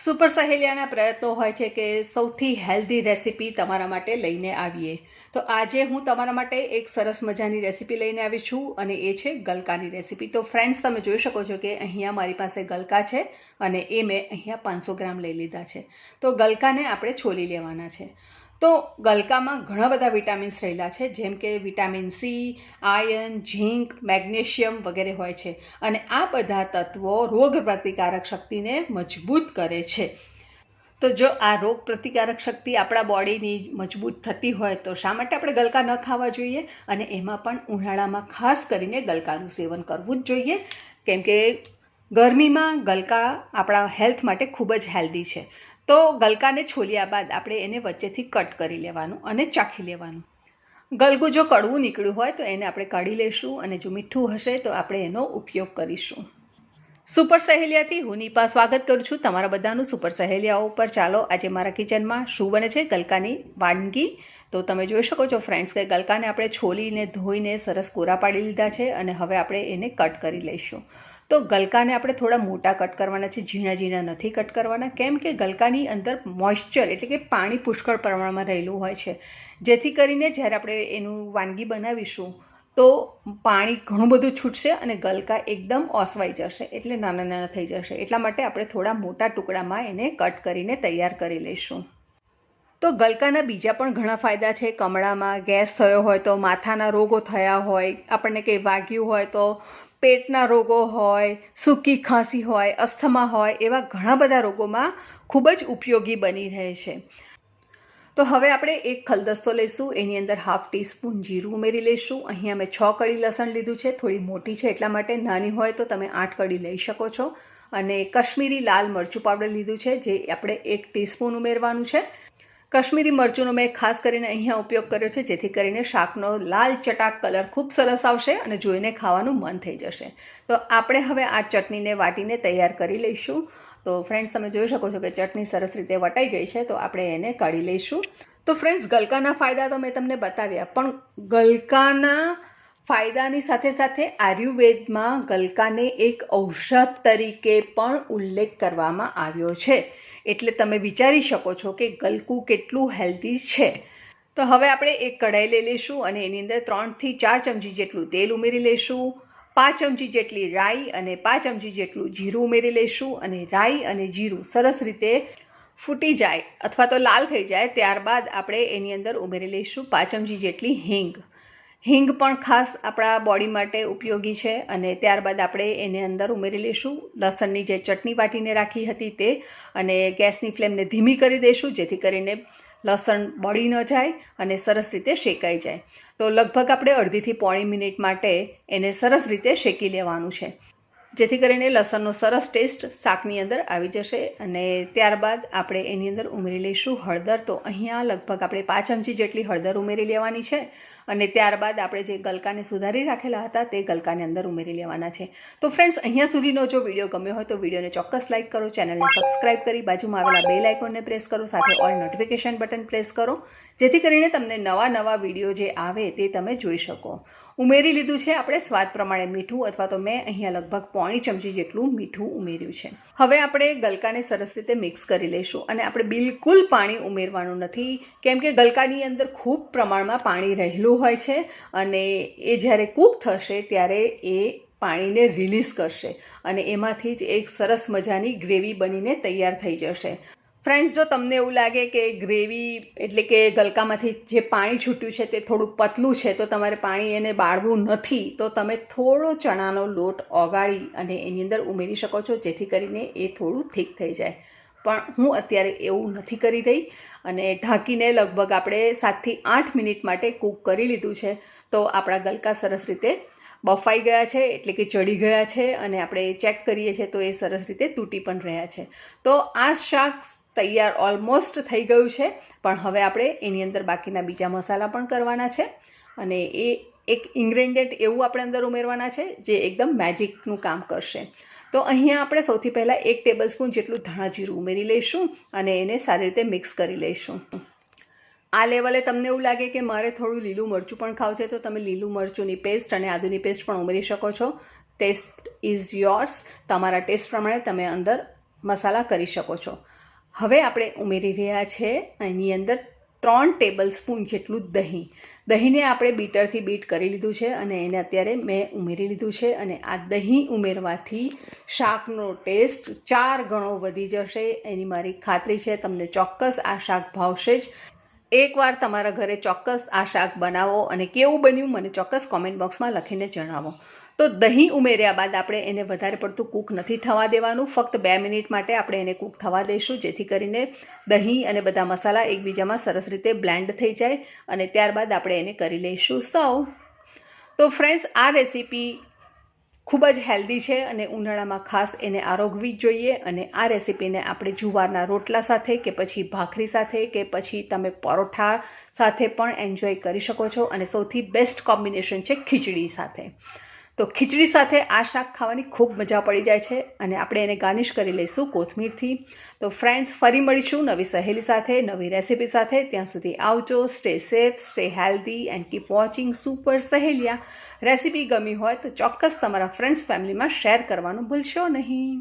Super સહેલિયાના પ્રયત્નો હોય છે કે સૌથી હેલ્ધી રેસીપી તમારા માટે લઈને આવીએ. તો આજે હું તમારા માટે એક સરસ મજાની રેસીપી લઈને આવી છું અને એ છે ગલકાની રેસીપી. તો ફ્રેન્ડ્સ, તમે જોઈ શકો છો કે અહીંયા મારી પાસે ગલકા છે અને એ મેં અહીંયા 500 ગ્રામ લઈ લીધા છે. તો ગલકાને આપણે છોલી લેવાના છે. તો ગલકામાં ઘણા બધા વિટામિન્સ રહેલા છે, જેમ કે વિટામિન સી, આયર્ન, ઝીંક, મેગ્નેશિયમ વગેરે હોય છે અને આ બધા તત્વો રોગ પ્રતિકારક શક્તિને મજબૂત કરે છે. તો જો આ રોગ પ્રતિકારક શક્તિ આપણા બોડીની મજબૂત થતી હોય તો શા માટે આપણે ગલકા ન ખાવા જોઈએ? અને એમાં પણ ઉનાળામાં ખાસ કરીને ગલકાનું સેવન કરવું જ જોઈએ, કેમ કે ગરમીમાં ગલકા આપણા હેલ્થ માટે ખૂબ જ હેલ્ધી છે. તો ગલકાને છોલ્યા બાદ આપણે એને વચ્ચેથી કટ કરી લેવાનું અને ચાખી લેવાનું. ગલકું જો કડવું નીકળ્યું હોય તો એને આપણે કાઢી લઈશું અને જો મીઠું હશે તો આપણે એનો ઉપયોગ કરીશું. સુપર સહેલિયાથી હું નીપા સ્વાગત કરું છું તમારા બધાનું સુપર સહેલિયાઓ ઉપર. ચાલો આજે મારા કિચનમાં શું બને છે ગલકાની વાનગી. તો તમે જોઈ શકો છો ફ્રેન્ડ્સ કે ગલકાને આપણે છોલીને ધોઈને સરસ કોરા પાડી લીધા છે અને હવે આપણે એને કટ કરી લઈશું. તો ગલકાને આપણે થોડા મોટા કટ કરવાના છે, ઝીણા ઝીણા નથી કટ કરવાના, કેમ કે ગલકાની અંદર મોઇશ્ચર એટલે કે પાણી પુષ્કળ પ્રમાણમાં રહેલું હોય છે, જેથી કરીને જ્યારે આપણે એનું વાનગી બનાવીશું તો પાણી ઘણું બધું છૂટશે અને ગલકા એકદમ ઓસવાઈ જશે, એટલે નાના નાના થઈ જશે. એટલા માટે આપણે થોડા મોટા ટુકડામાં એને કટ કરીને તૈયાર કરી લઈશું. તો ગલકાના બીજા પણ ઘણા ફાયદા છે. કમળામાં ગેસ થયો હોય તો, માથાના રોગો થયા હોય, આપણને કંઈ વાગ્યું હોય તો, પેટના રોગો હોય, સૂકી ખાંસી હોય, અસ્થમા હોય, એવા ઘણા બધા રોગોમાં ખૂબ જ ઉપયોગી બની રહે છે. તો હવે આપણે એક ખલદસ્તો લઈશું, એની અંદર 1/2 ટીસ્પૂન જીરું ઉમેરી લઈશું. અહીંયા મેં 6 કળી લસણ લીધું છે, થોડી મોટી છે એટલા માટે, નાની હોય તો તમે 8 કળી લઈ શકો છો. અને કશ્મીરી લાલ મરચું પાવડર લીધું છે, જે આપણે 1 ટીસ્પૂન ઉમેરવાનું છે. કશ્મીરી મરચુંનો મેં ખાસ કરીને અહીંયા ઉપયોગ કર્યો છે, જેથી કરીને શાકનો લાલ ચટાક કલર ખૂબ સરસ આવશે અને જોઈને ખાવાનું મન થઈ જશે. તો આપણે હવે આ ચટણીને વાટીને તૈયાર કરી લઈશું. તો ફ્રેન્ડ્સ, તમે જોઈ શકો છો કે ચટણી સરસ રીતે વટાઈ ગઈ છે, તો આપણે એને કાઢી લઈશું. તો ફ્રેન્ડ્સ, ગલકાના ફાયદા તો મેં તમને બતાવ્યા, પણ ગલકાના ફાયદાની સાથે સાથે આયુર્વેદમાં ગલકાને એક ઔષધ તરીકે પણ ઉલ્લેખ કરવામાં આવ્યો છે. એટલે તમે વિચારી શકો છો કે ગલકું કેટલું હેલ્ધી છે. તો હવે આપણે એક કઢાઈ લઈ લઈશું અને એની અંદર 3 થી 4 ચમચી જેટલું તેલ ઉમેરી લઈશું. 5 ચમચી જેટલી રાઈ અને 5 ચમચી જેટલું જીરું ઉમેરી લઈશું. અને રાઈ અને જીરું સરસ રીતે ફૂટી જાય અથવા તો લાલ થઈ જાય ત્યારબાદ આપણે એની અંદર ઉમેરી લઈશું 5 ચમચી જેટલી હિંગ. હિંગ પણ ખાસ આપણા બોડી માટે ઉપયોગી છે. અને ત્યારબાદ આપણે એને અંદર ઉમેરી લઈશું લસણની જે ચટણી વાટીને રાખી હતી તે, અને ગેસની ફ્લેમને ધીમી કરી દઈશું, જેથી કરીને લસણ બળી ન જાય અને સરસ રીતે શેકાઈ જાય. તો લગભગ આપણે અડધીથી પોણી મિનિટ માટે એને સરસ રીતે શેકી લેવાનું છે, જેથી કરીને લસણનો સરસ ટેસ્ટ શાકની અંદર આવી જશે. અને ત્યારબાદ આપણે એની અંદર ઉમેરી લઈશું હળદર. તો અહીંયા લગભગ આપણે 5 ચમચી જેટલી હળદર ઉમેરી લેવાની છે. અને ત્યારબાદ આપણે જે ગલકાને સુધારી રાખેલા હતા તે ગલકાને અંદર ઉમેરી લેવાના છે. તો ફ્રેન્ડ્સ, અહીંયા સુધીનો જો વિડીયો ગમ્યો હોય તો વિડીયોને ચોક્કસ લાઇક કરો, ચેનલને સબસ્ક્રાઇબ કરી બાજુમાં આવેલા બેલ આઇકોનને પ્રેસ કરો, સાથે ઓલ નોટિફિકેશન બટન પ્રેસ કરો, જેથી કરીને તમને નવા વિડીયો જે આવે તે તમે જોઈ શકો. ઉમેરી લીધું છે આપણે સ્વાદ પ્રમાણે મીઠું, અથવા તો મેં અહીંયા લગભગ પોણી ચમચી જેટલું મીઠું ઉમેર્યું છે. હવે આપણે ગલકાને સરસ રીતે મિક્સ કરી લઈશું. અને આપણે બિલકુલ પાણી ઉમેરવાનું નથી, કેમ કે ગલકાની અંદર ખૂબ પ્રમાણમાં પાણી રહેલું હોય છે અને એ જ્યારે કૂક થશે ત્યારે એ પાણીને રિલીઝ કરશે અને એમાંથી જ એક સરસ મજાની ગ્રેવી બનીને તૈયાર થઈ જશે. ફ્રેન્ડ્સ, જો તમને એવું લાગે કે ગ્રેવી એટલે કે ગલકામાંથી જે પાણી છૂટ્યું છે તે થોડું પતલું છે, તો તમારે પાણી એને બાળવું નથી, તો તમે થોડો ચણાનો લોટ ઓગાળી અને એની અંદર ઉમેરી શકો છો, જેથી કરીને એ થોડું થીક થઈ જાય. પણ હું અત્યારે એવું નથી કરી રહી અને ઢાંકીને લગભગ આપણે 7 થી 8 મિનિટ માટે કૂક કરી લીધું છે. તો આપણા ગલકા સરસ રીતે બફાઈ ગયા છે, એટલે કે ચડી ગયા છે, અને આપણે ચેક કરીએ છીએ તો એ સરસ રીતે તૂટી પણ રહ્યા છે. તો આ શાક તૈયાર ઓલમોસ્ટ થઈ ગયું છે, પણ હવે આપણે એની અંદર બાકીના બીજા મસાલા પણ કરવાના છે. અને એ એક ઇન્ગ્રેડિયન્ટ એવું આપણે અંદર ઉમેરવાના છે જે એકદમ મેજિકનું કામ કરશે. તો અહીંયા આપણે સૌથી પહેલાં 1 ટેબલસ્પૂન જેટલું ધાણા જીરું ઉમેરી લઈશું અને એને સારી રીતે મિક્સ કરી લઈશું. આ લેવલે તમને એવું લાગે કે મારે થોડું લીલું મરચું પણ ખાવું છે, તો તમે લીલું મરચુંની પેસ્ટ અને આદુની પેસ્ટ પણ ઉમેરી શકો છો. Test is yours. તમારા ટેસ્ટ પ્રમાણે તમે અંદર મસાલા કરી શકો છો. હવે આપણે ઉમેરી રહ્યા છે એની અંદર 3 ટેબલ સ્પૂન જેટલું દહીં. દહીંને આપણે બીટરથી બીટ કરી લીધું છે અને એને અત્યારે મેં ઉમેરી લીધું છે. અને આ દહીં ઉમેરવાથી શાકનો ટેસ્ટ 4 ગણો વધી જશે એની મારી ખાતરી છે. તમને ચોક્કસ આ શાક ભાવશે જ. એકવાર તમારા ઘરે ચોક્કસ આ શાક બનાવો અને કેવું બન્યું મને ચોક્કસ કોમેન્ટ બોક્સમાં લખીને જણાવો. તો દહીં ઉમેર્યા બાદ આપણે એને વધારે પડતું કૂક નથી થવા દેવાનું. ફક્ત 2 મિનિટ માટે આપણે એને કૂક થવા દઈશું, જેથી કરીને દહીં અને બધા મસાલા એકબીજામાં સરસ રીતે બ્લેન્ડ થઈ જાય અને ત્યારબાદ આપણે એને કરી લઈશું સર્વ. તો ફ્રેન્ડ્સ, આ રેસીપી ખૂબ જ હેલ્ધી છે અને ઉનાળામાં ખાસ એને આરોગવી જ જોઈએ. અને આ રેસીપીને આપણે જુવારના રોટલા સાથે કે પછી ભાખરી સાથે કે પછી તમે પરોઠા સાથે પણ એન્જોય કરી શકો છો. અને સૌથી બેસ્ટ કોમ્બિનેશન છે ખીચડી સાથે. તો ખીચડી સાથે આ શાક ખાવાની ખૂબ મજા પડી જાય છે. અને આપણે એને ગાર્નિશ કરી લઈશું કોથમીરથી. તો ફ્રેન્ડ્સ, ફરી મળીશું નવી સહેલી સાથે, નવી રેસીપી સાથે. ત્યાં સુધી આવજો. Stay safe, stay healthy and keep watching super સહેલિયા. Recipe ગમી હોય તો ચોક્કસ તમારા ફ્રેન્ડ્સ ફેમિલીમાં શેર કરવાનું ભૂલશો નહીં.